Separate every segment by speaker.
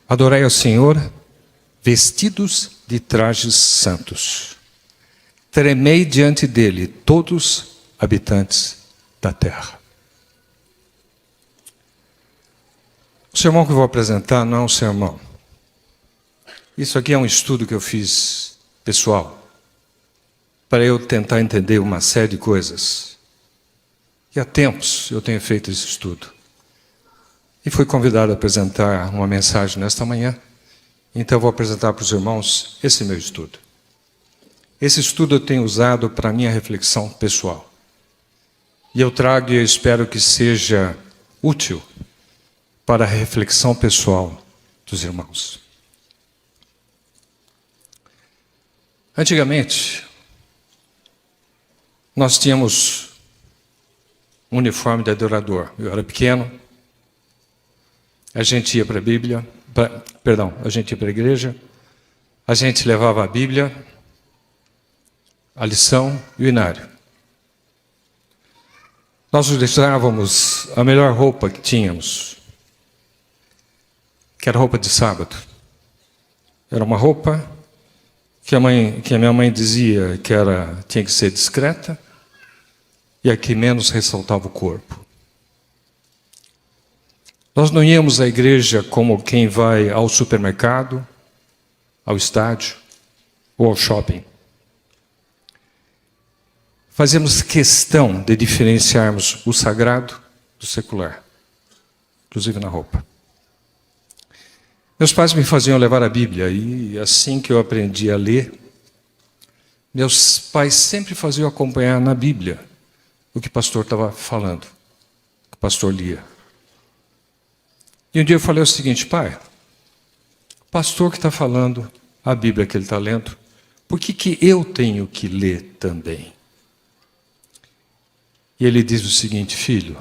Speaker 1: Adorai ao Senhor, vestidos de trajes santos. Tremei diante dele, todos habitantes da terra. O sermão que eu vou apresentar não é um sermão. Isso aqui é um estudo que eu fiz pessoal, para eu tentar entender uma série de coisas. E há tempos eu tenho feito esse estudo. E fui convidado a apresentar uma mensagem nesta manhã. Então eu vou apresentar para os irmãos esse meu estudo. Esse estudo eu tenho usado para a minha reflexão pessoal. E eu trago e eu espero que seja útil para a reflexão pessoal dos irmãos. Antigamente, nós tínhamos um uniforme de adorador. Eu era pequeno, a gente ia para a Bíblia, a gente ia para a igreja, a gente levava a Bíblia, a lição e o inário. Nós utilizávamos a melhor roupa que tínhamos, que era roupa de sábado. Era uma roupa que a minha mãe dizia que tinha que ser discreta e a que menos ressaltava o corpo. Nós não íamos à igreja como quem vai ao supermercado, ao estádio ou ao shopping. Fazíamos questão de diferenciarmos o sagrado do secular, inclusive na roupa. Meus pais me faziam levar a Bíblia e assim que eu aprendi a ler, meus pais sempre faziam acompanhar na Bíblia o que o pastor estava falando, o que o pastor lia. E um dia eu falei o seguinte: pai, o pastor que está falando a Bíblia que ele está lendo, por que eu tenho que ler também? E ele diz o seguinte: filho,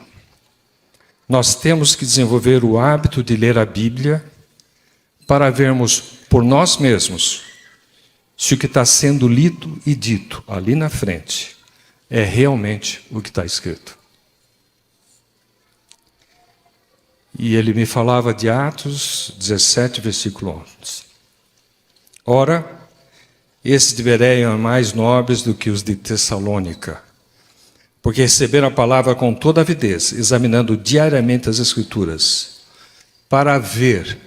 Speaker 1: nós temos que desenvolver o hábito de ler a Bíblia para vermos por nós mesmos se o que está sendo lido e dito ali na frente é realmente o que está escrito. E ele me falava de Atos 17, versículo 11. Ora, esses de Bereia são mais nobres do que os de Tessalônica, porque receberam a palavra com toda avidez, examinando diariamente as Escrituras, para ver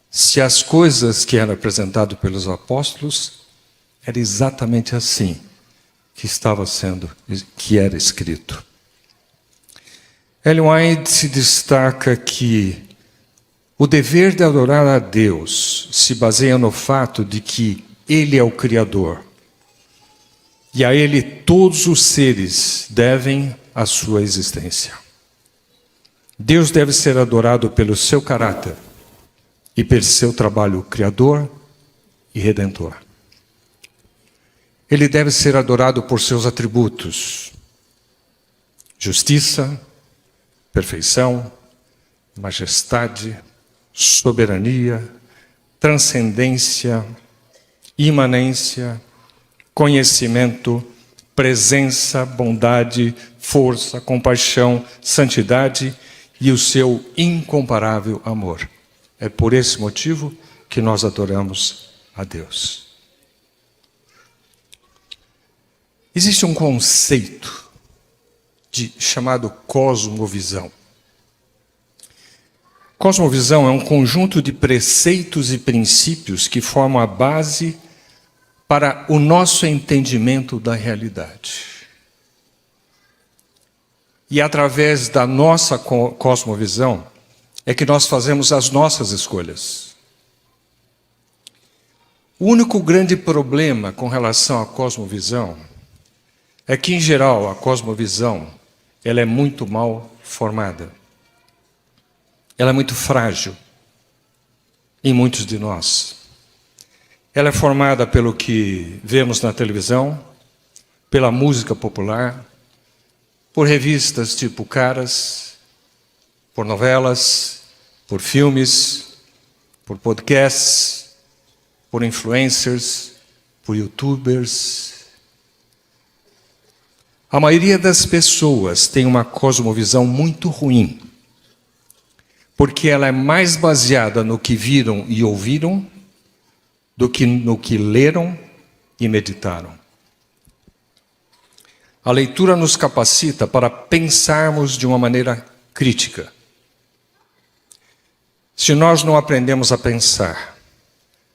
Speaker 1: se as coisas que eram apresentadas pelos apóstolos era exatamente assim que era escrito. Ellen White se destaca que o dever de adorar a Deus se baseia no fato de que Ele é o Criador. E a Ele todos os seres devem a sua existência. Deus deve ser adorado pelo seu caráter e pelo seu trabalho criador e redentor. Ele deve ser adorado por seus atributos: justiça, perfeição, majestade, soberania, transcendência, imanência, conhecimento, presença, bondade, força, compaixão, santidade e o seu incomparável amor. É por esse motivo que nós adoramos a Deus. Existe um conceito chamado cosmovisão. Cosmovisão é um conjunto de preceitos e princípios que formam a base para o nosso entendimento da realidade. E através da nossa cosmovisão é que nós fazemos as nossas escolhas. O único grande problema com relação à cosmovisão é que, em geral, a cosmovisão ela é muito mal formada. Ela é muito frágil em muitos de nós. Ela é formada pelo que vemos na televisão, pela música popular, por revistas tipo Caras, por novelas, por filmes, por podcasts, por influencers, por youtubers. A maioria das pessoas tem uma cosmovisão muito ruim, porque ela é mais baseada no que viram e ouviram do que no que leram e meditaram. A leitura nos capacita para pensarmos de uma maneira crítica. Se nós não aprendemos a pensar,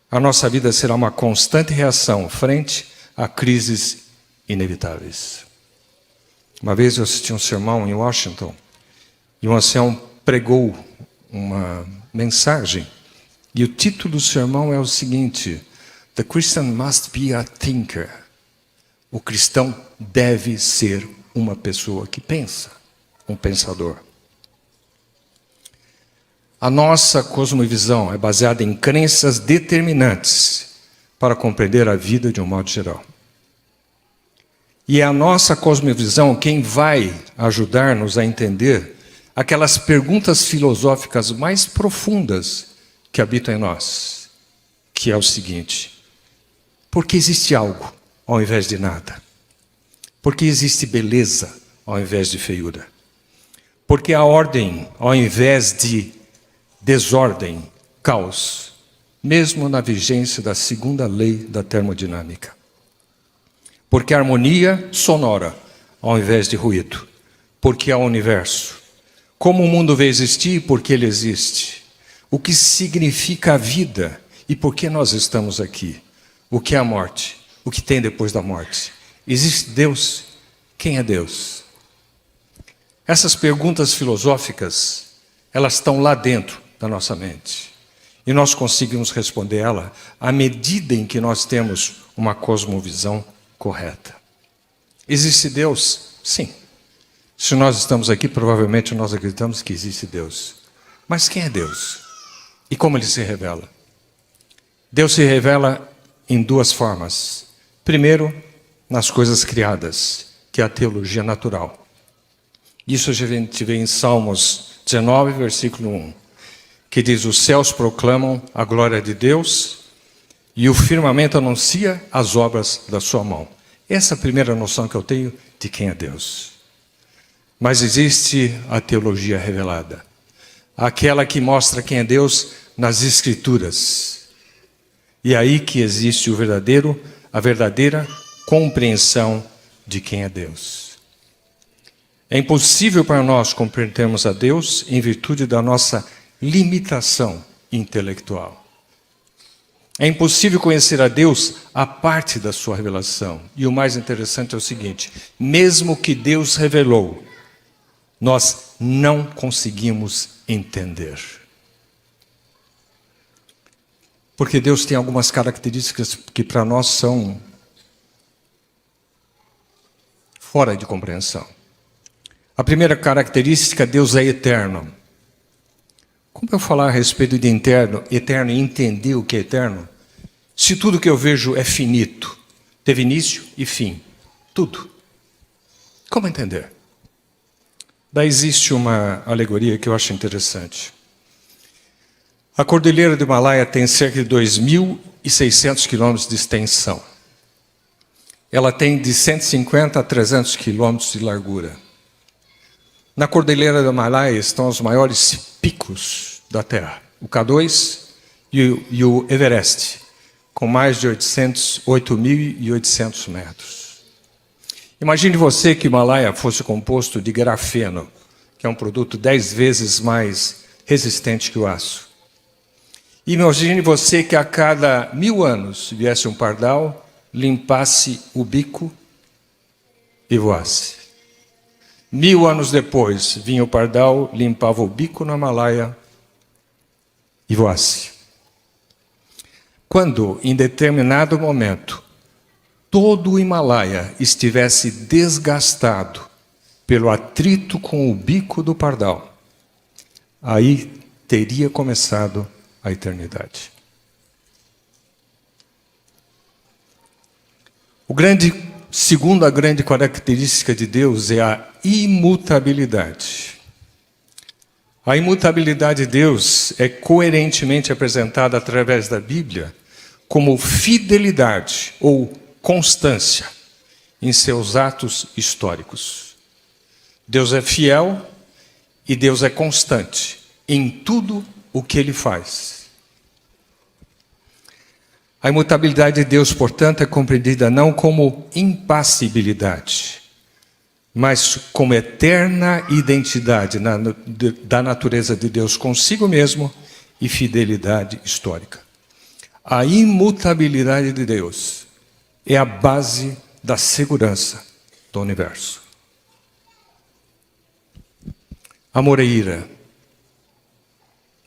Speaker 1: a nossa vida será uma constante reação frente a crises inevitáveis. Uma vez eu assisti um sermão em Washington e um ancião pregou uma mensagem e o título do sermão é o seguinte: The Christian must be a thinker. O cristão deve ser uma pessoa que pensa, um pensador. A nossa cosmovisão é baseada em crenças determinantes para compreender a vida de um modo geral. E é a nossa cosmovisão quem vai ajudar-nos a entender aquelas perguntas filosóficas mais profundas que habitam em nós, que é o seguinte: por que existe algo ao invés de nada? Por que existe beleza ao invés de feiura? Por que a ordem ao invés de desordem, caos, mesmo na vigência da segunda lei da termodinâmica? Porque a harmonia sonora ao invés de ruído? Porque há o universo. Como o mundo veio existir e por que ele existe? O que significa a vida e por que nós estamos aqui? O que é a morte? O que tem depois da morte? Existe Deus? Quem é Deus? Essas perguntas filosóficas, elas estão lá dentro da nossa mente. E nós conseguimos responder ela à medida em que nós temos uma cosmovisão correta. Existe Deus? Sim. Se nós estamos aqui, provavelmente nós acreditamos que existe Deus. Mas quem é Deus? E como ele se revela? Deus se revela em duas formas. Primeiro, nas coisas criadas, que é a teologia natural. Isso a gente vê em Salmos 19, versículo 1. Que diz: os céus proclamam a glória de Deus e o firmamento anuncia as obras da sua mão. Essa é a primeira noção que eu tenho de quem é Deus. Mas existe a teologia revelada, aquela que mostra quem é Deus nas Escrituras. E é aí que existe a verdadeira compreensão de quem é Deus. É impossível para nós compreendermos a Deus em virtude da nossa limitação intelectual. É impossível conhecer a Deus a parte da sua revelação. E o mais interessante é o seguinte: mesmo que Deus revelou, nós não conseguimos entender. Porque Deus tem algumas características que para nós são fora de compreensão. A primeira característica: Deus é eterno. Como eu falar a respeito de eterno e entender o que é eterno, se tudo que eu vejo é finito, teve início e fim, tudo? Como entender? Daí existe uma alegoria que eu acho interessante. A Cordilheira do Himalaia tem cerca de 2.600 quilômetros de extensão. Ela tem de 150 a 300 quilômetros de largura. Na Cordilheira do Himalaia estão os maiores picos da Terra, o K2 e o Everest, com mais de 8.800 metros. Imagine você que o Himalaia fosse composto de grafeno, que é um produto 10 vezes mais resistente que o aço. Imagine você que a cada 1000 anos viesse um pardal, limpasse o bico e voasse. 1000 anos depois, vinha o pardal, limpava o bico no Himalaia e voasse. Quando, em determinado momento, todo o Himalaia estivesse desgastado pelo atrito com o bico do pardal, aí teria começado a eternidade. Segunda grande característica de Deus é a imutabilidade. A imutabilidade de Deus é coerentemente apresentada através da Bíblia como fidelidade ou constância em seus atos históricos. Deus é fiel e Deus é constante em tudo o que Ele faz. A imutabilidade de Deus, portanto, é compreendida não como impassibilidade, mas como eterna identidade da natureza de Deus consigo mesmo e fidelidade histórica. A imutabilidade de Deus é a base da segurança do universo. Amor e ira.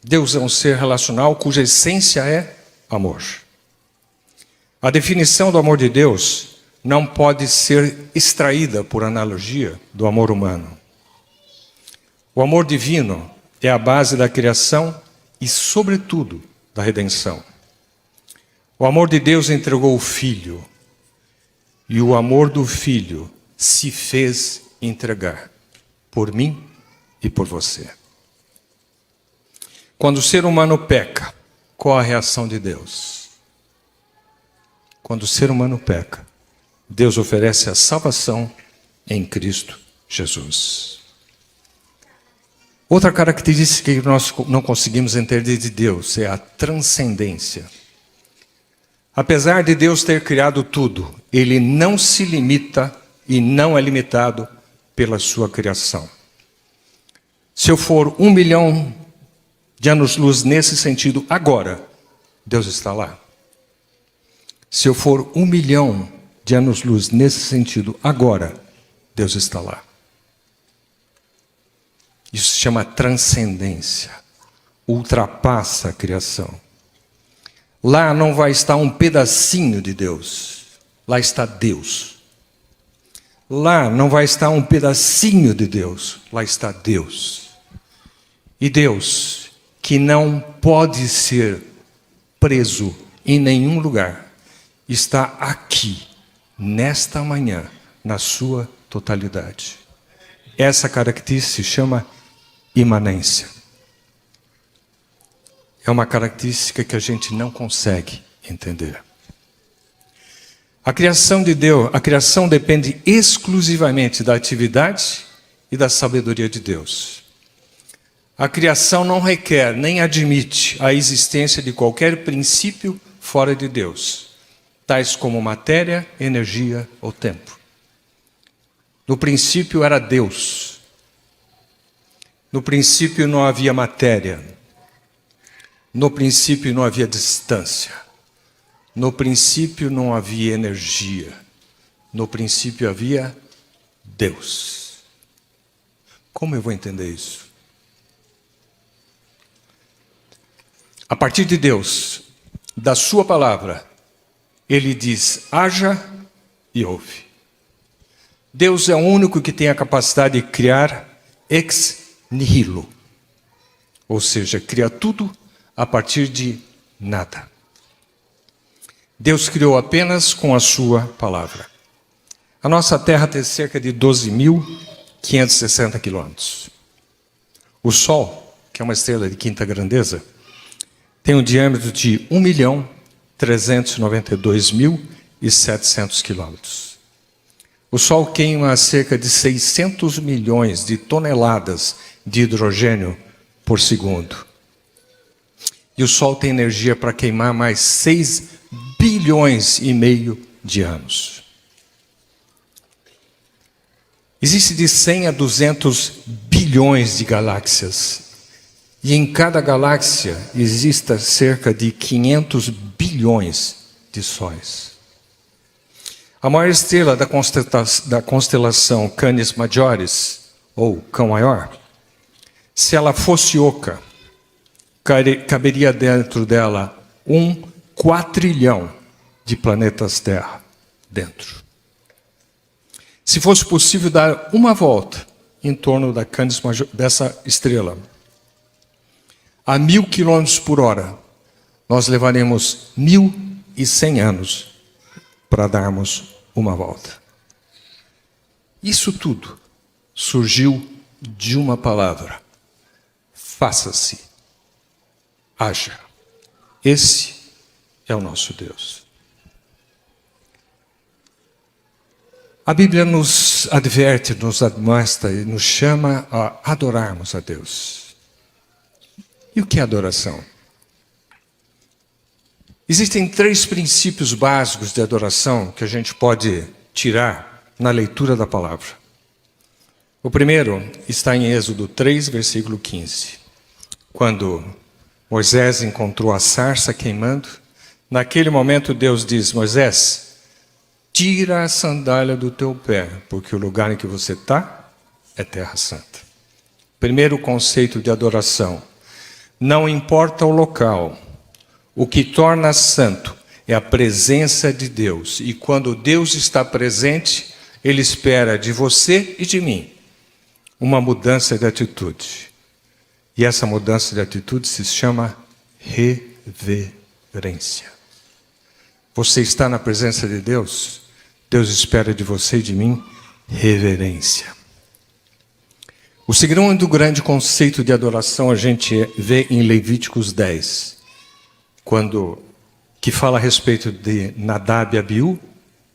Speaker 1: Deus é um ser relacional cuja essência é amor. A definição do amor de Deus não pode ser extraída por analogia do amor humano. O amor divino é a base da criação e, sobretudo, da redenção. O amor de Deus entregou o Filho, e o amor do Filho se fez entregar por mim e por você. Quando o ser humano peca, qual a reação de Deus? Quando o ser humano peca, Deus oferece a salvação em Cristo Jesus. Outra característica que nós não conseguimos entender de Deus é a transcendência. Apesar de Deus ter criado tudo, Ele não se limita e não é limitado pela sua criação. Se eu for 1 milhão de anos-luz nesse sentido agora, Deus está lá. Se eu for 1 milhão de anos-luz nesse sentido agora, Deus está lá. Isso se chama transcendência. Ultrapassa a criação. Lá não vai estar um pedacinho de Deus. Lá está Deus. Lá não vai estar um pedacinho de Deus. Lá está Deus. E Deus, que não pode ser preso em nenhum lugar, está aqui, nesta manhã, na sua totalidade. Essa característica se chama imanência. É uma característica que a gente não consegue entender. A criação de Deus, a criação depende exclusivamente da atividade e da sabedoria de Deus. A criação não requer nem admite a existência de qualquer princípio fora de Deus, tais como matéria, energia ou tempo. No princípio era Deus. No princípio não havia matéria. No princípio não havia distância. No princípio não havia energia. No princípio havia Deus. Como eu vou entender isso? A partir de Deus, da sua palavra, Ele diz, haja e ouve. Deus é o único que tem a capacidade de criar ex nihilo. Ou seja, cria tudo a partir de nada. Deus criou apenas com a sua palavra. A nossa Terra tem cerca de 12.560 quilômetros. O Sol, que é uma estrela de quinta grandeza, tem um diâmetro de 1.392.700 quilômetros. O Sol queima cerca de 600 milhões de toneladas de hidrogênio por segundo. E o Sol tem energia para queimar mais 6 bilhões e meio de anos. Existe de 100 a 200 bilhões de galáxias. E em cada galáxia existe cerca de 500 bilhões de sóis. A maior estrela da constelação Canis Majoris, ou Cão Maior, se ela fosse oca, caberia dentro dela 1 quatrilhão de planetas Terra dentro. Se fosse possível dar uma volta em torno da Canis Major, dessa estrela, a 1.000 km por hora, nós levaremos 1.100 anos para darmos uma volta. Isso tudo surgiu de uma palavra. Faça-se. Haja. Esse é o nosso Deus. A Bíblia nos adverte, nos admoesta e nos chama a adorarmos a Deus. E o que é adoração? Existem 3 princípios básicos de adoração que a gente pode tirar na leitura da palavra. O primeiro está em Êxodo 3, versículo 15. Quando Moisés encontrou a sarça queimando, naquele momento Deus diz: Moisés, tira a sandália do teu pé, porque o lugar em que você está é terra santa. Primeiro conceito de adoração: não importa o local, o que torna santo é a presença de Deus. E quando Deus está presente, Ele espera de você e de mim uma mudança de atitude. E essa mudança de atitude se chama reverência. Você está na presença de Deus, Deus espera de você e de mim reverência. O segundo grande conceito de adoração a gente vê em Levíticos 10, que fala a respeito de Nadab e Abiú,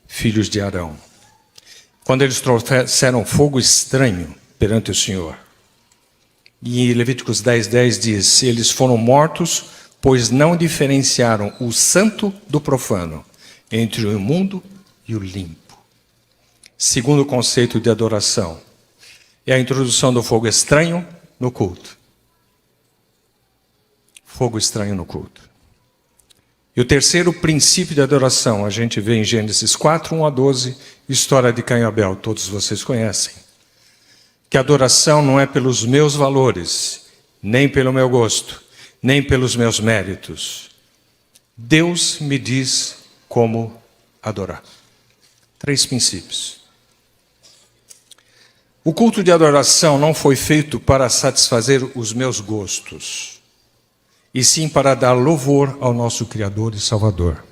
Speaker 1: filhos de Arão. Quando eles trouxeram fogo estranho perante o Senhor. E Levíticos 10:10 diz: eles foram mortos, pois não diferenciaram o santo do profano, entre o imundo e o limpo. Segundo conceito de adoração é a introdução do fogo estranho no culto. Fogo estranho no culto. E o terceiro princípio de adoração a gente vê em Gênesis 4, 1-12, história de Caim e Abel, todos vocês conhecem. Que a adoração não é pelos meus valores, nem pelo meu gosto, nem pelos meus méritos. Deus me diz como adorar. 3 princípios. O culto de adoração não foi feito para satisfazer os meus gostos, e sim para dar louvor ao nosso Criador e Salvador.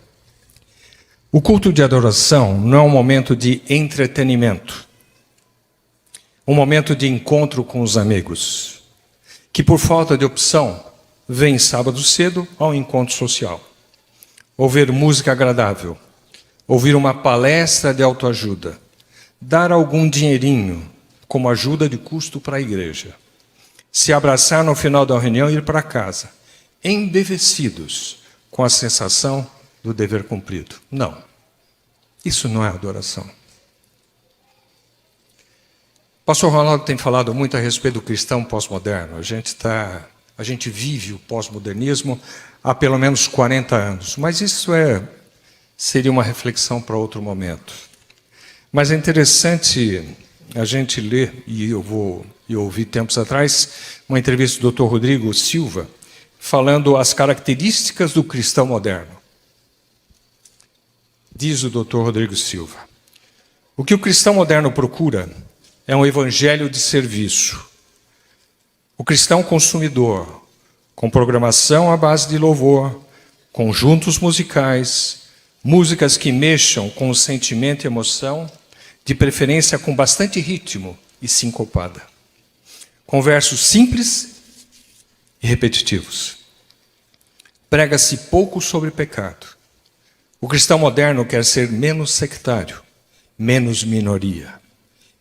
Speaker 1: O culto de adoração não é um momento de entretenimento, um momento de encontro com os amigos, que por falta de opção, vem sábado cedo ao encontro social. Ouvir música agradável, ouvir uma palestra de autoajuda, dar algum dinheirinho como ajuda de custo para a igreja, se abraçar no final da reunião e ir para casa, embevecidos com a sensação do dever cumprido. Não, isso não é adoração. O pastor Ronaldo tem falado muito a respeito do cristão pós-moderno. A gente vive o pós-modernismo há pelo menos 40 anos. Mas isso seria uma reflexão para outro momento. Mas é interessante a gente ler, e eu ouvi tempos atrás, uma entrevista do Dr. Rodrigo Silva, falando as características do cristão moderno. Diz o Dr. Rodrigo Silva: o que o cristão moderno procura é um evangelho de serviço. O cristão consumidor, com programação à base de louvor, conjuntos musicais, músicas que mexam com o sentimento e emoção, de preferência com bastante ritmo e sincopada. Com versos simples e repetitivos. Prega-se pouco sobre pecado. O cristão moderno quer ser menos sectário, menos minoria,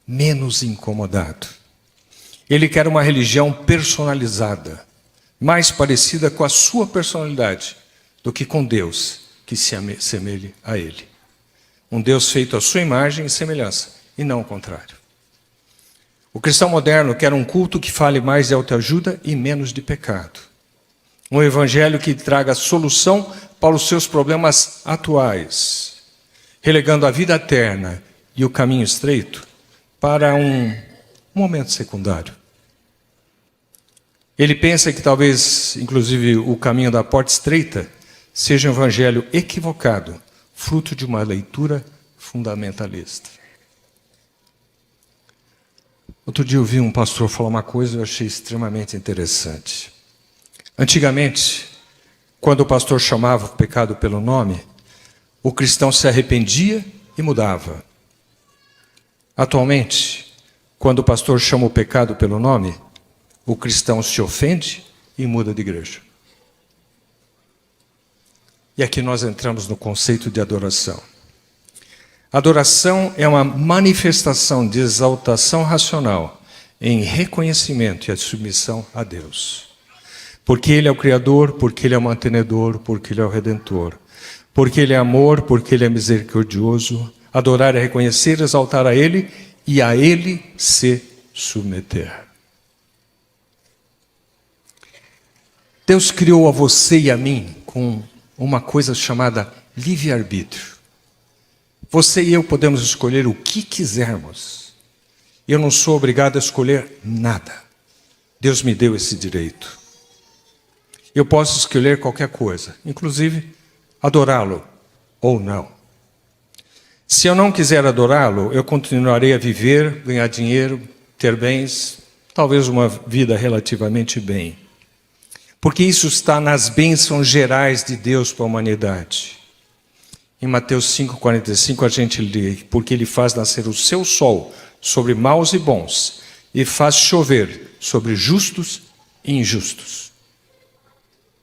Speaker 1: menos incomodado. Ele quer uma religião personalizada, mais parecida com a sua personalidade do que com Deus que se assemelhe a Ele. Um Deus feito à sua imagem e semelhança, e não o contrário. O cristão moderno quer um culto que fale mais de autoajuda e menos de pecado. Um evangelho que traga solução para os seus problemas atuais, relegando a vida eterna e o caminho estreito para um momento secundário. Ele pensa que talvez, inclusive, o caminho da porta estreita seja um evangelho equivocado, fruto de uma leitura fundamentalista. Outro dia eu vi um pastor falar uma coisa que eu achei extremamente interessante. Antigamente, quando o pastor chamava o pecado pelo nome, o cristão se arrependia e mudava. Atualmente, quando o pastor chama o pecado pelo nome, o cristão se ofende e muda de igreja. E aqui nós entramos no conceito de adoração. Adoração é uma manifestação de exaltação racional em reconhecimento e submissão a Deus. Porque Ele é o Criador, porque Ele é o mantenedor, porque Ele é o Redentor. Porque Ele é amor, porque Ele é misericordioso. Adorar é reconhecer, exaltar a Ele e a Ele se submeter. Deus criou a você e a mim com uma coisa chamada livre-arbítrio. Você e eu podemos escolher o que quisermos. Eu não sou obrigado a escolher nada. Deus me deu esse direito. Eu posso escolher qualquer coisa, inclusive adorá-lo ou não. Se eu não quiser adorá-lo, eu continuarei a viver, ganhar dinheiro, ter bens, talvez uma vida relativamente bem. Porque isso está nas bênçãos gerais de Deus para a humanidade. Em Mateus 5,45 a gente lê, porque Ele faz nascer o seu sol sobre maus e bons, e faz chover sobre justos e injustos.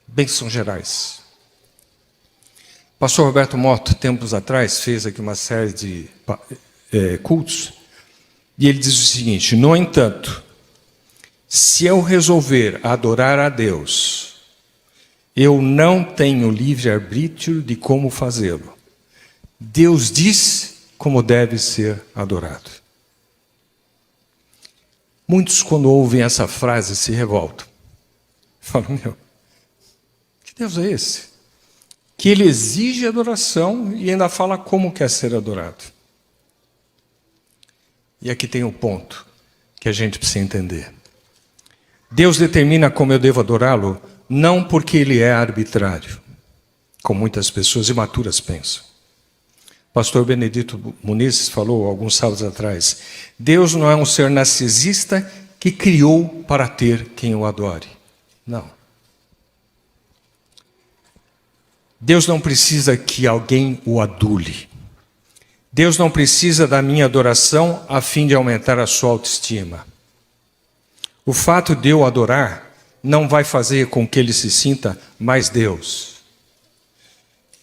Speaker 1: Bênçãos gerais. O pastor Roberto Motto, tempos atrás, fez aqui uma série de cultos, e ele diz o seguinte: no entanto, se eu resolver adorar a Deus, eu não tenho livre-arbítrio de como fazê-lo. Deus diz como deve ser adorado. Muitos, quando ouvem essa frase, se revoltam. Falam, que Deus é esse? Que Ele exige adoração e ainda fala como quer ser adorado. E aqui tem um ponto que a gente precisa entender. Deus determina como eu devo adorá-lo, não porque Ele é arbitrário, como muitas pessoas imaturas pensam. Pastor Benedito Muniz falou alguns sábados atrás, Deus não é um ser narcisista que criou para ter quem o adore. Não. Deus não precisa que alguém o adule. Deus não precisa da minha adoração a fim de aumentar a sua autoestima. O fato de eu adorar não vai fazer com que ele se sinta mais Deus.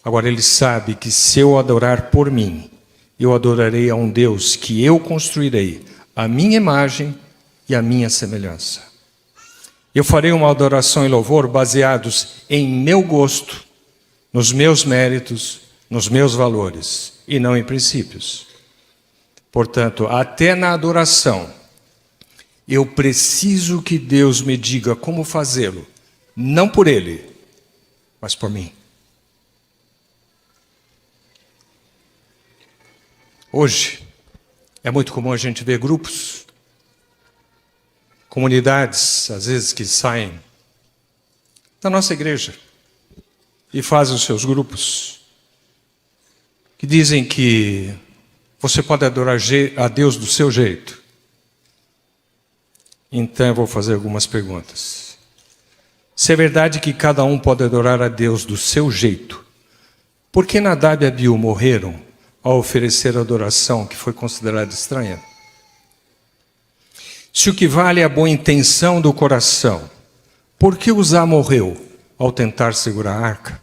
Speaker 1: Agora ele sabe que se eu adorar por mim, eu adorarei a um Deus que eu construirei, a minha imagem e a minha semelhança. Eu farei uma adoração e louvor baseados em meu gosto, nos meus méritos, nos meus valores, e não em princípios. Portanto, até na adoração, eu preciso que Deus me diga como fazê-lo, não por Ele, mas por mim. Hoje, é muito comum a gente ver grupos, comunidades, às vezes que saem da nossa igreja e fazem os seus grupos, que dizem que você pode adorar a Deus do seu jeito. Então eu vou fazer algumas perguntas. Se é verdade que cada um pode adorar a Deus do seu jeito, por que Nadab e Abiú morreram ao oferecer a adoração que foi considerada estranha? Se o que vale é a boa intenção do coração, por que Uzá morreu ao tentar segurar a arca?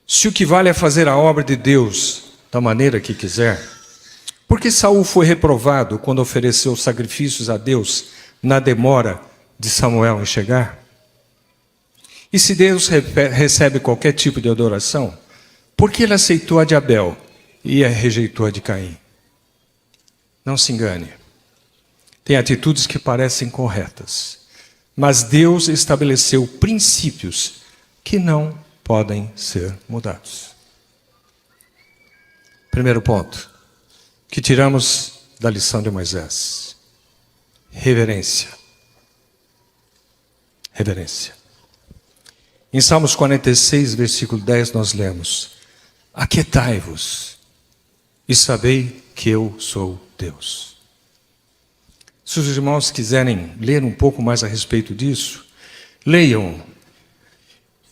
Speaker 1: Se o que vale é fazer a obra de Deus da maneira que quiser, por que Saul foi reprovado quando ofereceu sacrifícios a Deus na demora de Samuel em chegar? E se Deus recebe qualquer tipo de adoração, por que ele aceitou a de Abel e rejeitou a de Caim? Não se engane. Tem atitudes que parecem corretas, mas Deus estabeleceu princípios que não podem ser mudados. Primeiro ponto que tiramos da lição de Moisés: reverência. Reverência. Em Salmos 46, versículo 10, nós lemos: aquietai-vos e sabei que eu sou Deus. Se os irmãos quiserem ler um pouco mais a respeito disso, leiam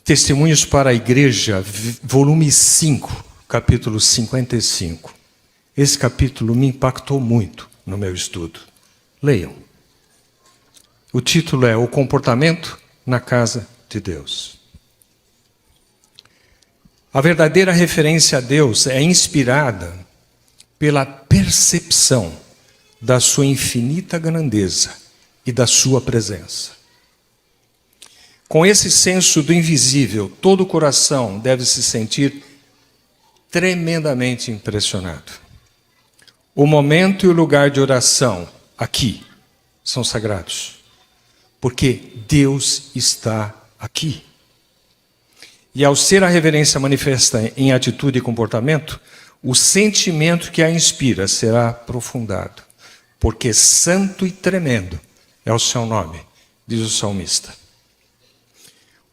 Speaker 1: Testemunhos para a Igreja, volume 5, capítulo 55. Esse capítulo me impactou muito no meu estudo. Leiam. O título é O Comportamento na Casa de Deus. A verdadeira referência a Deus é inspirada pela percepção da sua infinita grandeza e da sua presença. Com esse senso do invisível, todo o coração deve se sentir tremendamente impressionado. O momento e o lugar de oração aqui são sagrados, porque Deus está aqui. E ao ser a reverência manifesta em atitude e comportamento, o sentimento que a inspira será aprofundado, porque santo e tremendo é o seu nome, diz o salmista.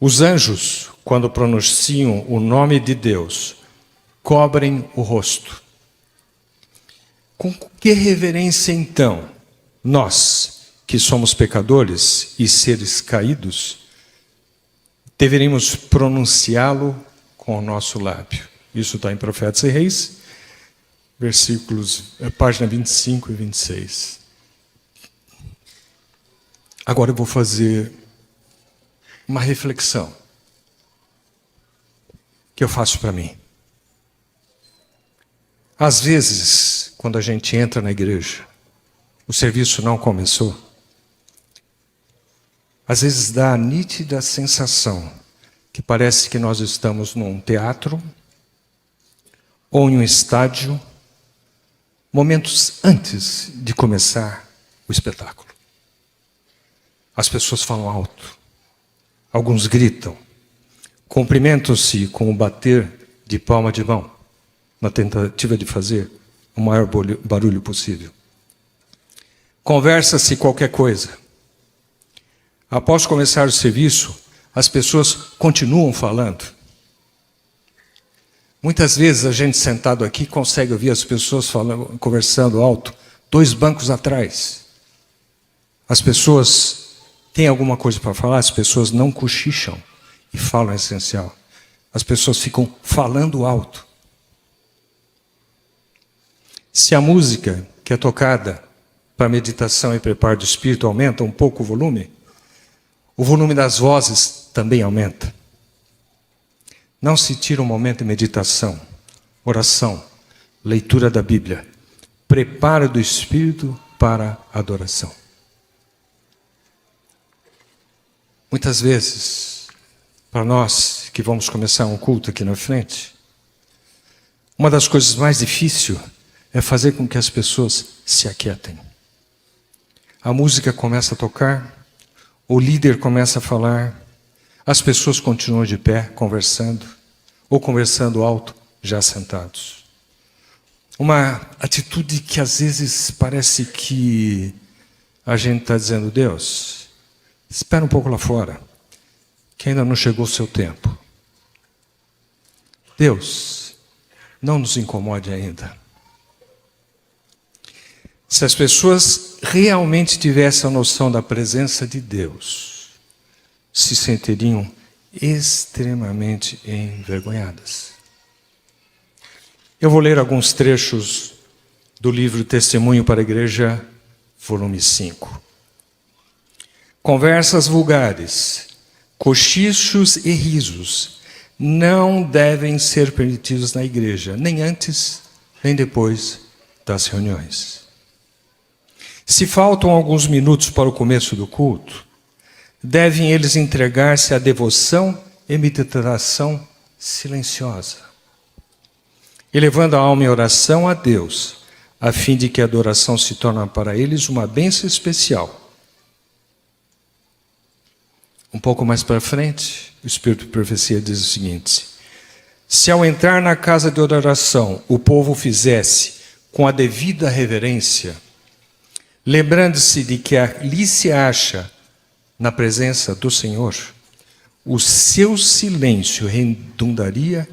Speaker 1: Os anjos, quando pronunciam o nome de Deus, cobrem o rosto. Com que reverência, então, nós, que somos pecadores e seres caídos, deveríamos pronunciá-lo com o nosso lábio? Isso está em Profetas e Reis, página 25 e 26. Agora eu vou fazer uma reflexão que eu faço para mim. Às vezes, quando a gente entra na igreja, o serviço não começou, às vezes dá a nítida sensação que parece que nós estamos num teatro ou em um estádio, momentos antes de começar o espetáculo. As pessoas falam alto. Alguns gritam, cumprimentam-se com o bater de palma de mão, na tentativa de fazer o maior barulho possível. Conversa-se qualquer coisa. Após começar o serviço, as pessoas continuam falando. Muitas vezes a gente sentado aqui consegue ouvir as pessoas falando, conversando alto, 2 bancos atrás. As pessoas têm alguma coisa para falar, as pessoas não cochicham e falam o essencial. As pessoas ficam falando alto. Se a música que é tocada para meditação e preparo do espírito aumenta um pouco o volume das vozes também aumenta. Não se tira um momento de meditação, oração, leitura da Bíblia, preparo do espírito para a adoração. Muitas vezes, para nós que vamos começar um culto aqui na frente, uma das coisas mais difíceis é fazer com que as pessoas se aquietem. A música começa a tocar, o líder começa a falar, as pessoas continuam de pé, conversando, ou conversando alto, já sentados. Uma atitude que às vezes parece que a gente está dizendo, Deus, espera um pouco lá fora, que ainda não chegou o seu tempo. Deus, não nos incomode ainda. Se as pessoas realmente tivessem a noção da presença de Deus, se sentiriam extremamente envergonhadas. Eu vou ler alguns trechos do livro Testemunho para a Igreja, volume 5. Conversas vulgares, cochichos e risos não devem ser permitidos na igreja, nem antes, nem depois das reuniões. Se faltam alguns minutos para o começo do culto, devem eles entregar-se à devoção e meditação silenciosa, elevando a alma em oração a Deus, a fim de que a adoração se torne para eles uma bênção especial. Um pouco mais para frente, o Espírito de Profecia diz o seguinte: se ao entrar na casa de adoração o povo fizesse com a devida reverência, lembrando-se de que ali se acha na presença do Senhor, o seu silêncio redundaria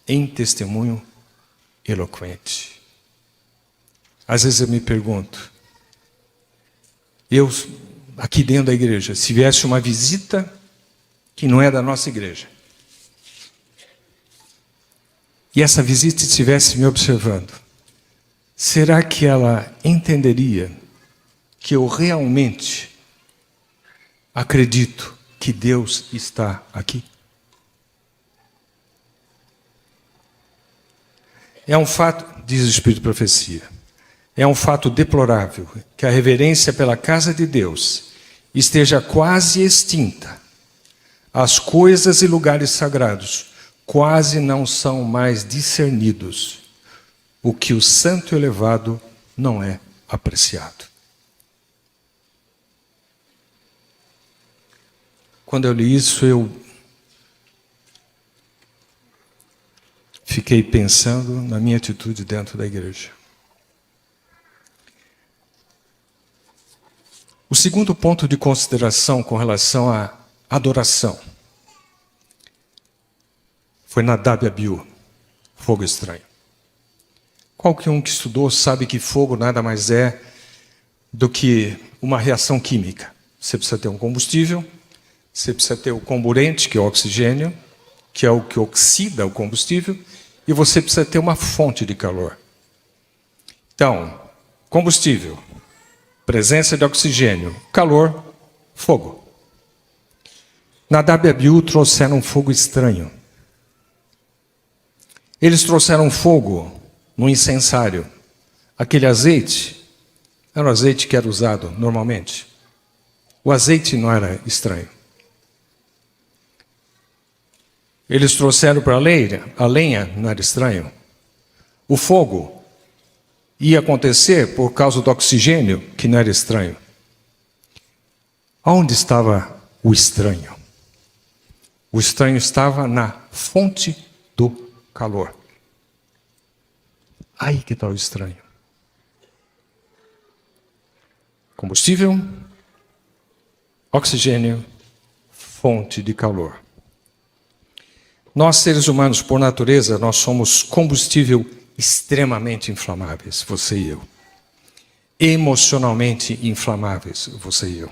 Speaker 1: em testemunho eloquente. Às vezes eu me pergunto, aqui dentro da igreja, se viesse uma visita que não é da nossa igreja, e essa visita estivesse me observando, será que ela entenderia que eu realmente acredito que Deus está aqui? É um fato, diz o Espírito de Profecia, é um fato deplorável que a reverência pela casa de Deus esteja quase extinta, As coisas e lugares sagrados quase não são mais discernidos. O que o santo elevado não é apreciado. Quando eu li isso, eu fiquei pensando na minha atitude dentro da igreja. O segundo ponto de consideração com relação à adoração foi Nadab e Abiú, fogo estranho. Qualquer um que estudou sabe que fogo nada mais é do que uma reação química. Você precisa ter um combustível, você precisa ter o comburente, que é o oxigênio, que é o que oxida o combustível, e você precisa ter uma fonte de calor. Então, combustível, presença de oxigênio, calor, fogo. Nadab e Abiú trouxeram um fogo estranho. Eles trouxeram fogo no incensário. Aquele azeite era o azeite que era usado normalmente. O azeite não era estranho. Eles trouxeram para a lenha não era estranho. O fogo ia acontecer por causa do oxigênio, que não era estranho. Onde estava o estranho? O estranho estava na fonte do calor. Aí que está o estranho. Combustível, oxigênio, fonte de calor. Nós, seres humanos, por natureza, nós somos combustível extremamente inflamáveis, você e eu. Emocionalmente inflamáveis, você e eu.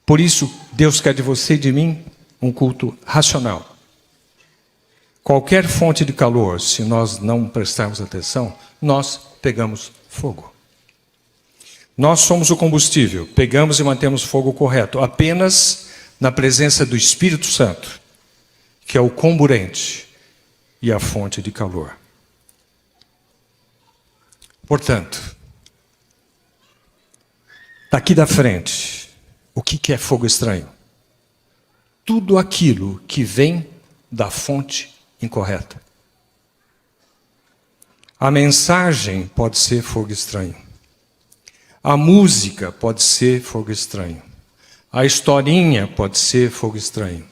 Speaker 1: Por isso, Deus quer de você e de mim um culto racional. Qualquer fonte de calor, se nós não prestarmos atenção, nós pegamos fogo. Nós somos o combustível, pegamos e mantemos fogo correto, apenas na presença do Espírito Santo, que é o comburente e a fonte de calor. Portanto, daqui da frente, o que é fogo estranho? Tudo aquilo que vem da fonte incorreta. A mensagem pode ser fogo estranho. A música pode ser fogo estranho. A historinha pode ser fogo estranho.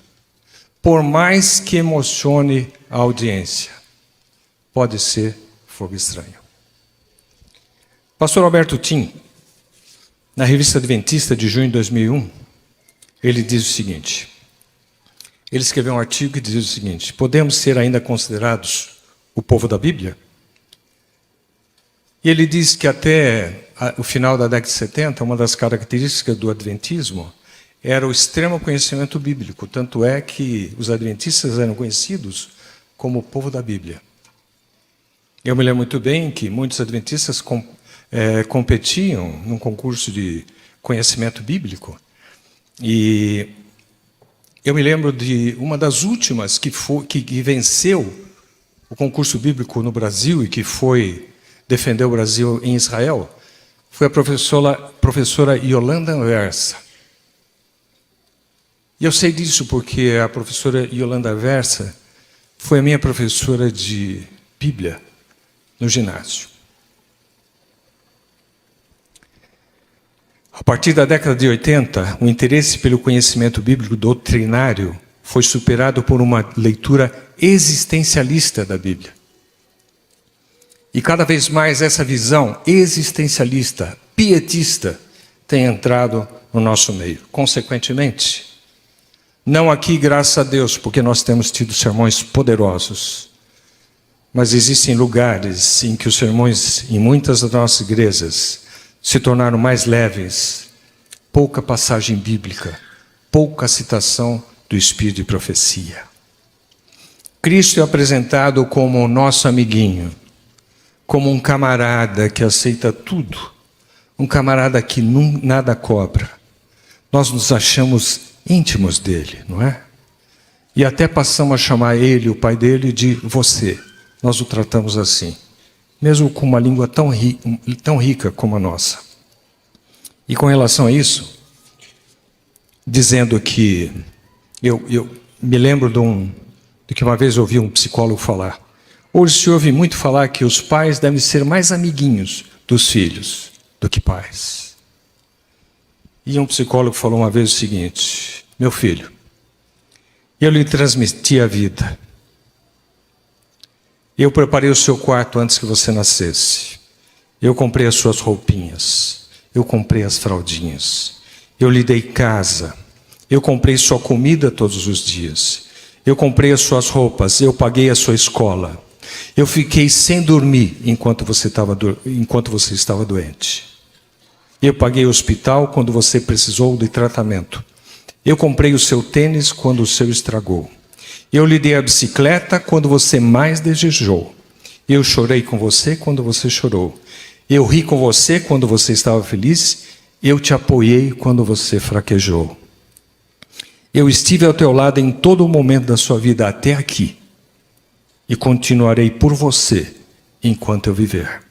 Speaker 1: Por mais que emocione a audiência, pode ser fogo estranho. Pastor Alberto Tim, na Revista Adventista de junho de 2001, ele diz o seguinte. Ele escreveu um artigo que diz o seguinte: podemos ser ainda considerados o povo da Bíblia? E ele diz que até o final da década de 70, uma das características do adventismo era o extremo conhecimento bíblico. Tanto é que os adventistas eram conhecidos como o povo da Bíblia. Eu me lembro muito bem que muitos adventistas competiam num concurso de conhecimento bíblico. E eu me lembro de uma das últimas que venceu o concurso bíblico no Brasil e que defendeu o Brasil em Israel, foi a professora Yolanda Anversa. E eu sei disso porque a professora Yolanda Anversa foi a minha professora de Bíblia no ginásio. A partir da década de 80, o interesse pelo conhecimento bíblico doutrinário foi superado por uma leitura existencialista da Bíblia. E cada vez mais essa visão existencialista, pietista, tem entrado no nosso meio. Consequentemente, não aqui, graças a Deus, porque nós temos tido sermões poderosos, mas existem lugares em que os sermões, em muitas das nossas igrejas, se tornaram mais leves, pouca passagem bíblica, pouca citação do Espírito de profecia. Cristo é apresentado como o nosso amiguinho, como um camarada que aceita tudo, um camarada que nada cobra. Nós nos achamos íntimos dele, não é? E até passamos a chamar ele, o pai dele, de você. Nós o tratamos assim. Mesmo com uma língua tão rica como a nossa. E com relação a isso, dizendo que Eu me lembro de que uma vez eu ouvi um psicólogo falar. Hoje se ouve muito falar que os pais devem ser mais amiguinhos dos filhos do que pais. E um psicólogo falou uma vez o seguinte: meu filho, eu lhe transmiti a vida. Eu preparei o seu quarto antes que você nascesse. Eu comprei as suas roupinhas. Eu comprei as fraldinhas. Eu lhe dei casa. Eu comprei sua comida todos os dias. Eu comprei as suas roupas. Eu paguei a sua escola. Eu fiquei sem dormir enquanto você estava doente. Eu paguei o hospital quando você precisou de tratamento. Eu comprei o seu tênis quando o seu estragou. Eu lhe dei a bicicleta quando você mais desejou. Eu chorei com você quando você chorou. Eu ri com você quando você estava feliz. Eu te apoiei quando você fraquejou. Eu estive ao teu lado em todo o momento da sua vida até aqui. E continuarei por você enquanto eu viver.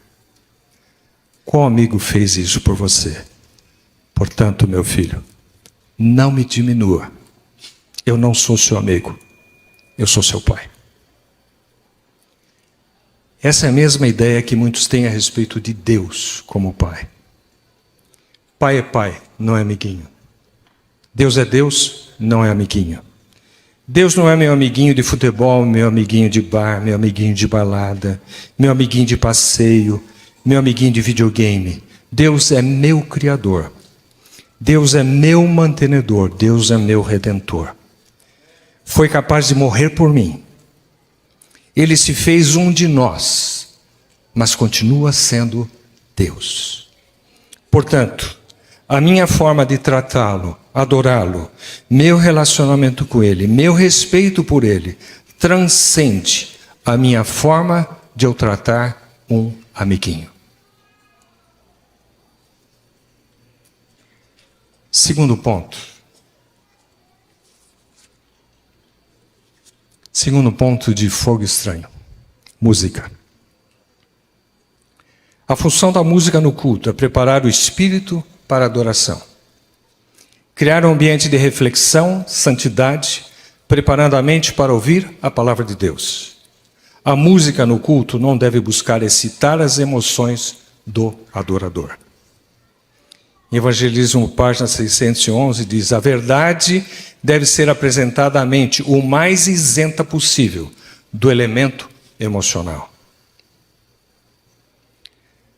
Speaker 1: Qual amigo fez isso por você? Portanto, meu filho, não me diminua. Eu não sou seu amigo. Eu sou seu pai. Essa é a mesma ideia que muitos têm a respeito de Deus como pai. Pai é pai, não é amiguinho. Deus é Deus, não é amiguinho. Deus não é meu amiguinho de futebol, meu amiguinho de bar, meu amiguinho de balada, meu amiguinho de passeio, meu amiguinho de videogame. Deus é meu Criador. Deus é meu mantenedor. Deus é meu Redentor. Foi capaz de morrer por mim. Ele se fez um de nós, mas continua sendo Deus. Portanto, a minha forma de tratá-lo, adorá-lo, meu relacionamento com ele, meu respeito por ele, transcende a minha forma de eu tratar um amiguinho. Segundo ponto. Segundo ponto de fogo estranho. Música. A função da música no culto é preparar o espírito para a adoração. Criar um ambiente de reflexão, santidade, preparando a mente para ouvir a palavra de Deus. A música no culto não deve buscar excitar as emoções do adorador. Em Evangelismo, página 611, diz: a verdade deve ser apresentada à mente o mais isenta possível do elemento emocional.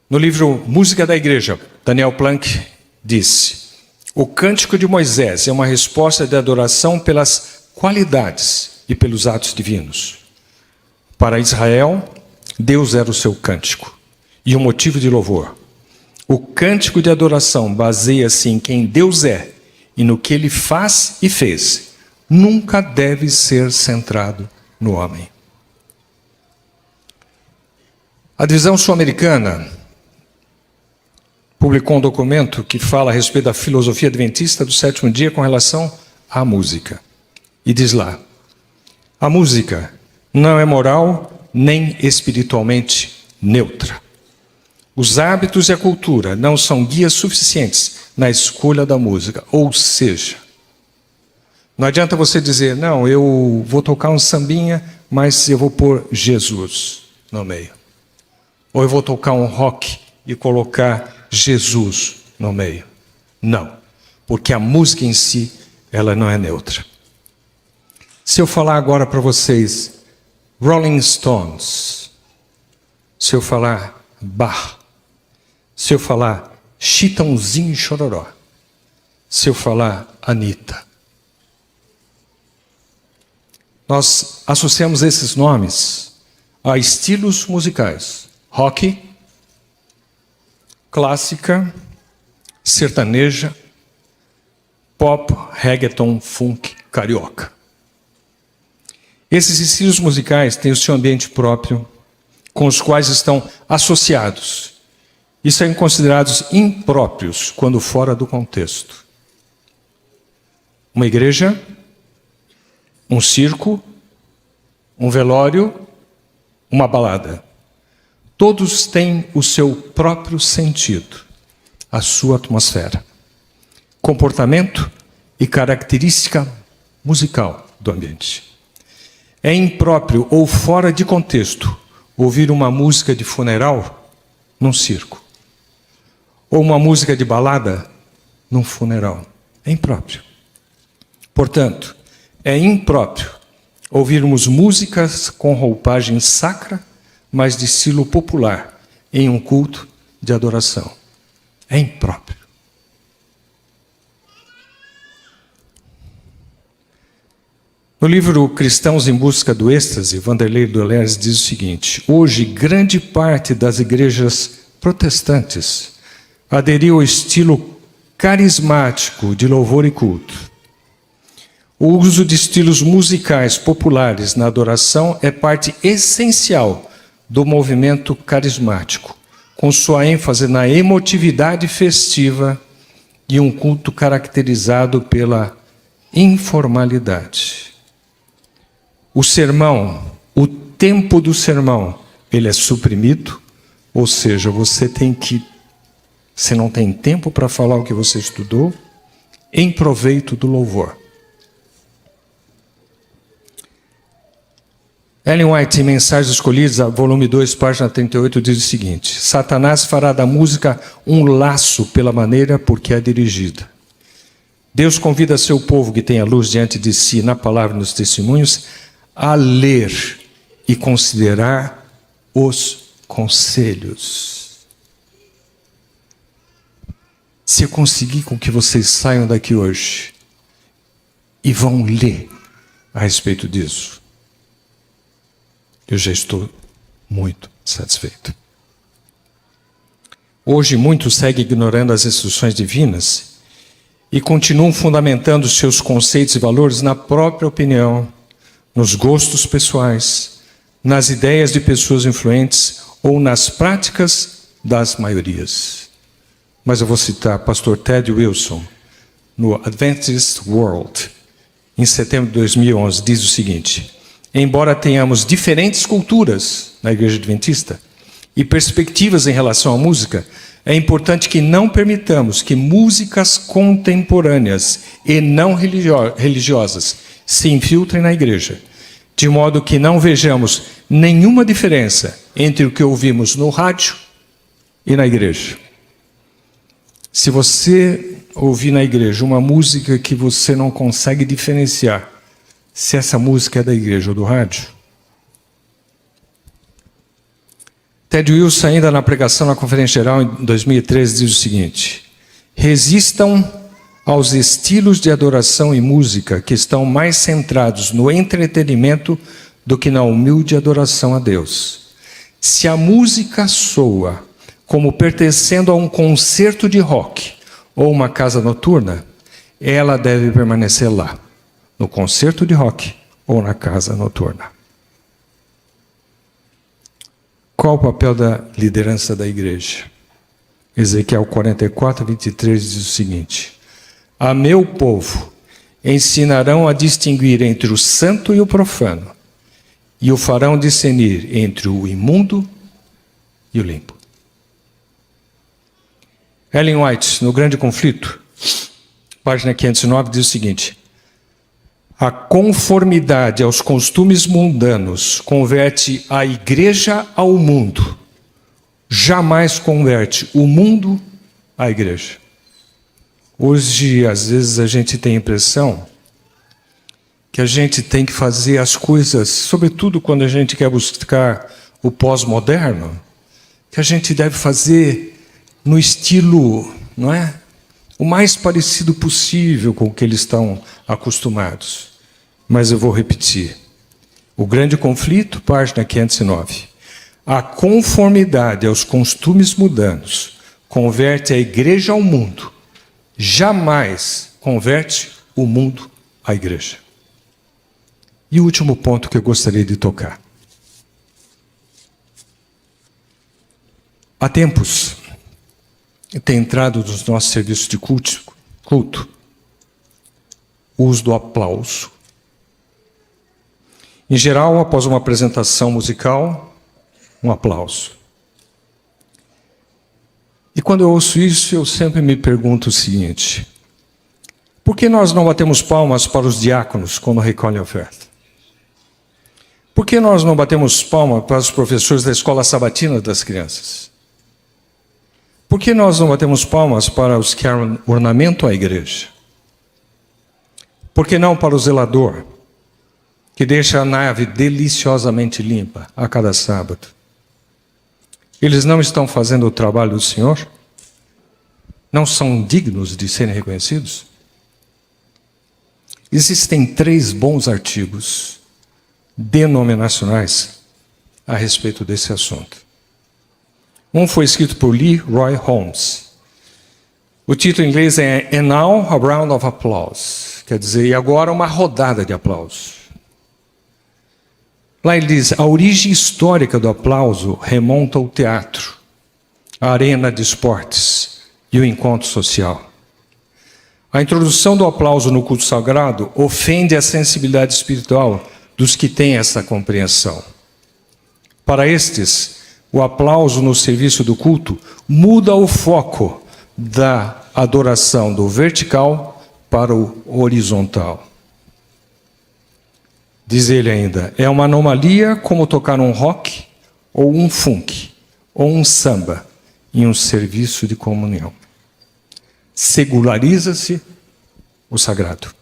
Speaker 1: No livro Música da Igreja, Daniel Planck disse: o cântico de Moisés é uma resposta de adoração pelas qualidades e pelos atos divinos. Para Israel, Deus era o seu cântico e o motivo de louvor. O cântico de adoração baseia-se em quem Deus é e no que Ele faz e fez. Nunca deve ser centrado no homem. A divisão sul-americana publicou um documento que fala a respeito da filosofia adventista do sétimo dia com relação à música. E diz lá: a música não é moral nem espiritualmente neutra. Os hábitos e a cultura não são guias suficientes na escolha da música. Ou seja, não adianta você dizer: não, eu vou tocar um sambinha, mas eu vou pôr Jesus no meio. Ou eu vou tocar um rock e colocar Jesus no meio. Não, porque a música em si, ela não é neutra. Se eu falar agora para vocês Rolling Stones, se eu falar Bach, se eu falar Chitãozinho e Chororó, se eu falar Anitta, nós associamos esses nomes a estilos musicais: rock, clássica, sertaneja, pop, reggaeton, funk, carioca. Esses estilos musicais têm o seu ambiente próprio, com os quais estão associados e são considerados impróprios quando fora do contexto. Uma igreja, um circo, um velório, uma balada. Todos têm o seu próprio sentido, a sua atmosfera, comportamento e característica musical do ambiente. É impróprio ou fora de contexto ouvir uma música de funeral num circo. Ou uma música de balada num funeral. É impróprio. Portanto, é impróprio ouvirmos músicas com roupagem sacra, mas de estilo popular, em um culto de adoração. É impróprio. No livro Cristãos em Busca do Êxtase, Vanderlei Dolores diz o seguinte: hoje, grande parte das igrejas protestantes aderiu ao estilo carismático de louvor e culto. O uso de estilos musicais populares na adoração é parte essencial do movimento carismático, com sua ênfase na emotividade festiva e um culto caracterizado pela informalidade. O sermão, o tempo do sermão, ele é suprimido, ou seja, você não tem tempo para falar o que você estudou, em proveito do louvor. Ellen White, em Mensagens Escolhidas, volume 2, página 38, diz o seguinte: Satanás fará da música um laço pela maneira por que é dirigida. Deus convida seu povo que tem a luz diante de si, na palavra e nos testemunhos, a ler e considerar os conselhos. Se eu conseguir com que vocês saiam daqui hoje e vão ler a respeito disso, eu já estou muito satisfeito. Hoje muitos seguem ignorando as instruções divinas e continuam fundamentando seus conceitos e valores na própria opinião, nos gostos pessoais, nas ideias de pessoas influentes ou nas práticas das maiorias. Mas eu vou citar pastor Ted Wilson, no Adventist World, em setembro de 2011, diz o seguinte: embora tenhamos diferentes culturas na Igreja Adventista e perspectivas em relação à música, é importante que não permitamos que músicas contemporâneas e não religiosas se infiltrem na igreja, de modo que não vejamos nenhuma diferença entre o que ouvimos no rádio e na igreja. Se você ouvir na igreja uma música que você não consegue diferenciar se essa música é da igreja ou do rádio, Ted Wilson, ainda na pregação na Conferência Geral em 2013, diz o seguinte: resistam aos estilos de adoração e música que estão mais centrados no entretenimento do que na humilde adoração a Deus. Se a música soa como pertencendo a um concerto de rock ou uma casa noturna, ela deve permanecer lá, no concerto de rock ou na casa noturna. Qual o papel da liderança da igreja? Ezequiel 44, 23 diz o seguinte: a meu povo ensinarão a distinguir entre o santo e o profano, e o farão discernir entre o imundo e o limpo. Ellen White, no Grande Conflito, página 509, diz o seguinte: a conformidade aos costumes mundanos converte a igreja ao mundo, jamais converte o mundo à igreja. Hoje, às vezes, a gente tem a impressão que a gente tem que fazer as coisas, sobretudo quando a gente quer buscar o pós-moderno, que a gente deve fazer no estilo, não é? O mais parecido possível com o que eles estão acostumados. Mas eu vou repetir. O Grande Conflito, página 509. A conformidade aos costumes mundanos converte a igreja ao mundo, jamais converte o mundo à igreja. E o último ponto que eu gostaria de tocar. Há tempos, tem entrado nos nossos serviços de culto o uso do aplauso. Em geral, após uma apresentação musical, um aplauso. E quando eu ouço isso, eu sempre me pergunto o seguinte: Por que nós não batemos palmas para os diáconos quando recolhem a oferta? Por que nós não batemos palmas para os professores da escola sabatina das crianças? Por que nós não batemos palmas para os que ornamentam a igreja? Por que não para o zelador, que deixa a nave deliciosamente limpa a cada sábado? Eles não estão fazendo o trabalho do Senhor? Não são dignos de serem reconhecidos? Existem 3 bons artigos denominacionais a respeito desse assunto. Um foi escrito por Lee Roy Holmes. O título em inglês é And Now a Round of Applause. Quer dizer, e agora uma rodada de aplausos. Lá ele diz, a origem histórica do aplauso remonta ao teatro, a arena de esportes e o encontro social. A introdução do aplauso no culto sagrado ofende a sensibilidade espiritual dos que têm essa compreensão. Para estes, o aplauso no serviço do culto muda o foco da adoração do vertical para o horizontal. Diz ele ainda, é uma anomalia como tocar um rock, ou um funk, ou um samba em um serviço de comunhão. Seculariza-se o sagrado.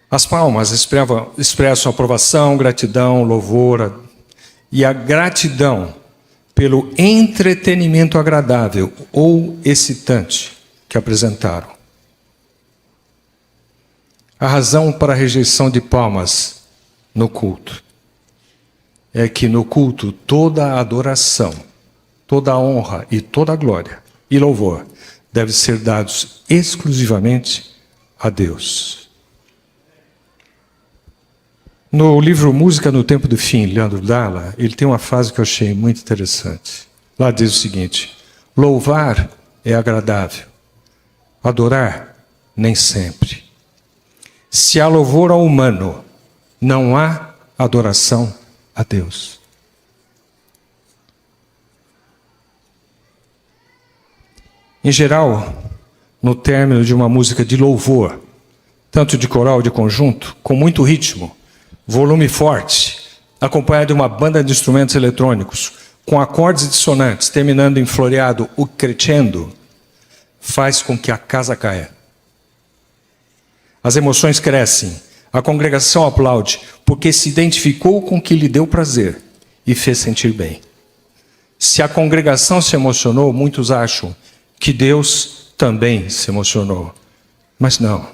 Speaker 1: As palmas expressam aprovação, gratidão, louvor, e a gratidão pelo entretenimento agradável ou excitante que apresentaram. A razão para a rejeição de palmas no culto é que no culto toda a adoração, toda a honra e toda a glória e louvor devem ser dados exclusivamente a Deus. No livro Música no Tempo do Fim, Leandro Dalla, ele tem uma frase que eu achei muito interessante. Lá diz o seguinte, louvar é agradável, adorar nem sempre. Se há louvor ao humano, não há adoração a Deus. Em geral, no término de uma música de louvor, tanto de coral de conjunto, com muito ritmo, volume forte, acompanhado de uma banda de instrumentos eletrônicos, com acordes dissonantes, terminando em floreado o crescendo, faz com que a casa caia. As emoções crescem, a congregação aplaude, porque se identificou com o que lhe deu prazer e fez sentir bem. Se a congregação se emocionou, muitos acham que Deus também se emocionou. Mas não.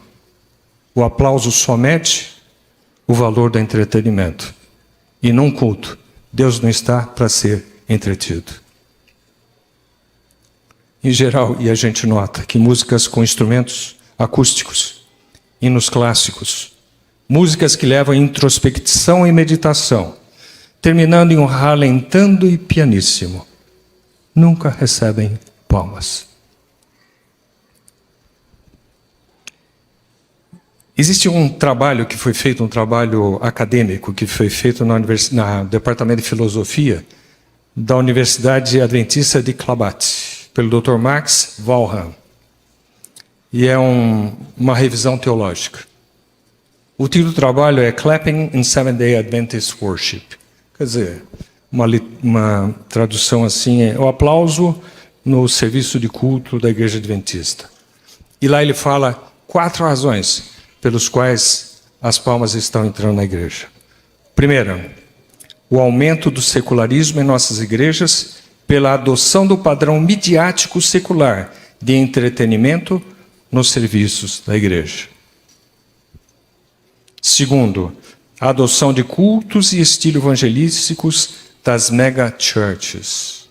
Speaker 1: O aplauso só mede o valor do entretenimento. E num culto, Deus não está para ser entretido. Em geral, e a gente nota que músicas com instrumentos acústicos, hinos clássicos, músicas que levam a introspecção e meditação, terminando em um ralentando e pianíssimo, nunca recebem palmas. Existe um trabalho que foi feito, um trabalho acadêmico, que foi feito no Departamento de Filosofia da Universidade Adventista de Klabat, pelo Dr. Max Valham. E é uma revisão teológica. O título do trabalho é Clapping in Seventh-day Adventist Worship. Quer dizer, uma tradução assim é o aplauso no serviço de culto da Igreja Adventista. E lá ele fala 4 razões pelos quais as palmas estão entrando na igreja. Primeira, o aumento do secularismo em nossas igrejas pela adoção do padrão midiático secular de entretenimento nos serviços da igreja. Segundo, a adoção de cultos e estilos evangelísticos das mega churches,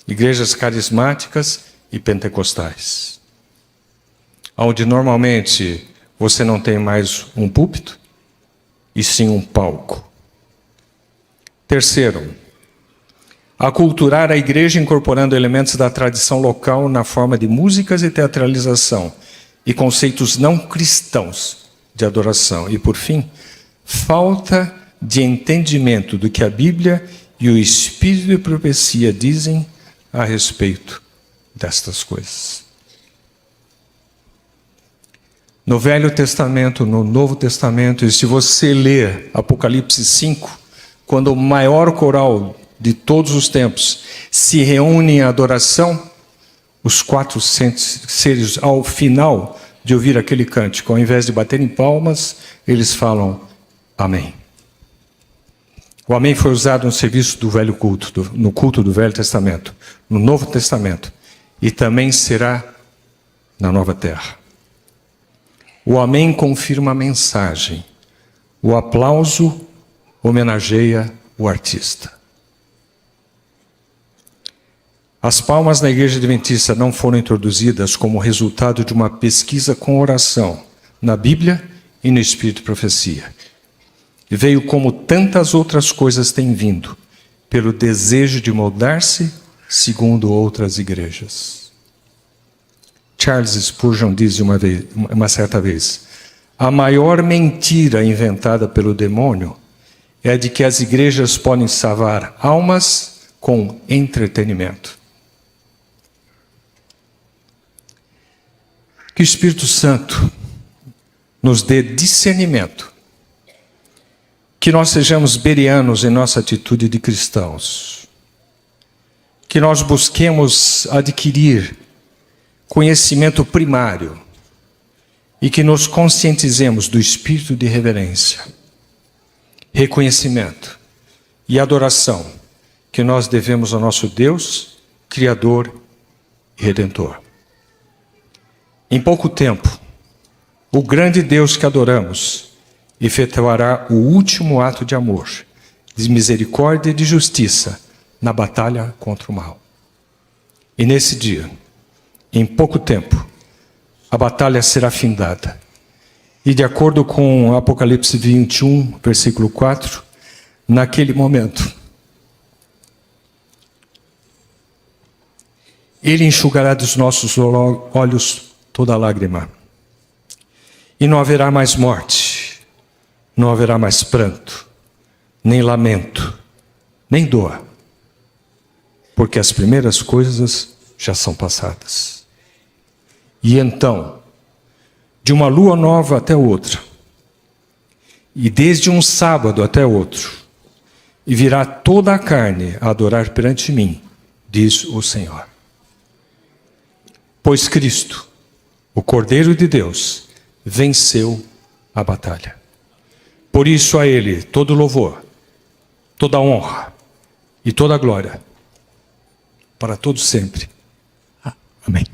Speaker 1: igrejas carismáticas e pentecostais, onde normalmente você não tem mais um púlpito, e sim um palco. Terceiro, aculturar a igreja incorporando elementos da tradição local na forma de músicas e teatralização, e conceitos não cristãos de adoração. E por fim, falta de entendimento do que a Bíblia e o Espírito de profecia dizem a respeito destas coisas. No Velho Testamento, no Novo Testamento, e se você ler Apocalipse 5, quando o maior coral de todos os tempos se reúne em adoração, os 4 seres, ao final de ouvir aquele cântico, ao invés de baterem palmas, eles falam amém. O amém foi usado no serviço do velho culto, no culto do Velho Testamento, no Novo Testamento, e também será na Nova Terra. O amém confirma a mensagem. O aplauso homenageia o artista. As palmas na Igreja Adventista não foram introduzidas como resultado de uma pesquisa com oração na Bíblia e no Espírito de Profecia. E veio como tantas outras coisas têm vindo, pelo desejo de moldar-se segundo outras igrejas. Charles Spurgeon diz uma certa vez: a maior mentira inventada pelo demônio é a de que as igrejas podem salvar almas com entretenimento. Que o Espírito Santo nos dê discernimento, que nós sejamos bereanos em nossa atitude de cristãos, que nós busquemos adquirir conhecimento primário e que nos conscientizemos do espírito de reverência, reconhecimento e adoração que nós devemos ao nosso Deus, Criador e Redentor. Em pouco tempo, o grande Deus que adoramos efetuará o último ato de amor, de misericórdia e de justiça na batalha contra o mal. E nesse dia, em pouco tempo, a batalha será findada. E de acordo com Apocalipse 21, versículo 4, naquele momento, Ele enxugará dos nossos olhos toda lágrima. E não haverá mais morte, não haverá mais pranto, nem lamento, nem dor, porque as primeiras coisas já são passadas. E então, de uma lua nova até outra, e desde um sábado até outro, e virá toda a carne a adorar perante mim, diz o Senhor. Pois Cristo, o Cordeiro de Deus, venceu a batalha. Por isso a Ele todo louvor, toda honra e toda glória, para todos sempre. Amém.